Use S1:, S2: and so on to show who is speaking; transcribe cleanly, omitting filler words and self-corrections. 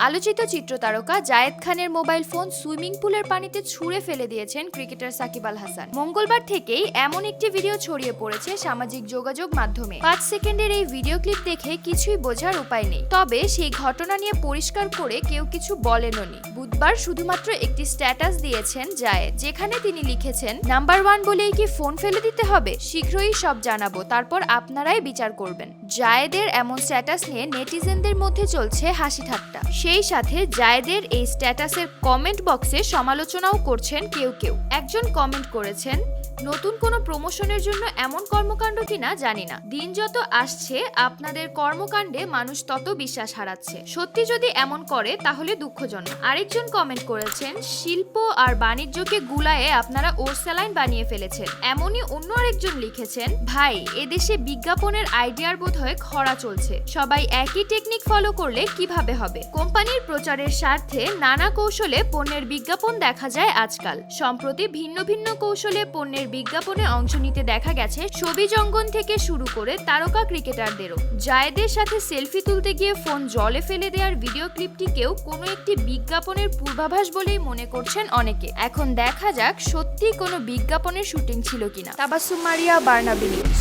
S1: আলোচিত চিত্রতারকা জায়েদ খানের mobile phone swimming পুলের পানিতে ছুঁড়ে ফেলে দিয়েছেন ক্রিকেটার সাকিব আল হাসান। মঙ্গলবার থেকেই এমন একটি ভিডিও ছড়িয়ে পড়েছে সামাজিক যোগাযোগ মাধ্যমে। 5 সেকেন্ডের এই ভিডিও ক্লিপ দেখে কিছুই বোঝার উপায় নেই, তবে সেই ঘটনা নিয়ে পরিষ্কার করে কেউ কিছু বলেননি। বুধবার শুধুমাত্র একটি স্ট্যাটাস দিয়েছেন জায়েদ, যেখানে তিনি লিখেছেন, নাম্বার 1 বলেই কি ফোন ফেলে দিতে হবে? শীঘ্রই সব জানাবো, তারপর আপনারাই বিচার করবেন। জায়েদের এমন স্ট্যাটাস নিয়ে নেটিজেনদের মধ্যে চলছে হাসি ঠাট্টা। সেই সাথে জায়েদের এই স্ট্যাটাসের কমেন্ট বক্সে সমালোচনাও করছেন কেউ কেউ। একজন কমেন্ট করেছেন, নতুন কোনো প্রমোশনের জন্য এমন কর্মকাণ্ড কিনা জানি না, দিন যত আসছে আপনাদের কর্মকাণ্ডে মানুষ তত বিশ্বাস হারাচ্ছে। সত্যি যদি এমন করে তাহলে দুঃখজনক। আরেকজন কমেন্ট করেছেন, শিল্প আর বাণিজ্যকে গুলায়ে আপনারা ওরস্যালাইন বানিয়ে ফেলেছেন। এমনই অন্য আরেকজন লিখেছেন, ভাই এদেশে বিজ্ঞাপনের আইডিয়ার বোধহয় খরা চলছে, সবাই একই টেকনিক ফলো করলে কিভাবে হবে? কোম্পানির প্রচারের স্বার্থে নানা কৌশলে পণ্যের বিজ্ঞাপন দেখা যায় আজকাল। সম্প্রতি ভিন্ন ভিন্ন কৌশলে পণ্যের বিজ্ঞাপনে অংশ নিতে দেখা গেছে ছবিজ অঙ্গন থেকে শুরু করে তারকা ক্রিকেটারদেরও। জায়েদের সাথে সেলফি তুলতে গিয়ে ফোন জলে ফেলে দেওয়ার ভিডিও ক্লিপটিকেও কোনো একটি বিজ্ঞাপনের পূর্বাভাস বলেই মনে করছেন অনেকে। এখন দেখা যাক সত্যি কোনো বিজ্ঞাপনের শুটিং ছিল কিনা। তাবাসসুম মারিয়া, বার্নাবি নিউজ।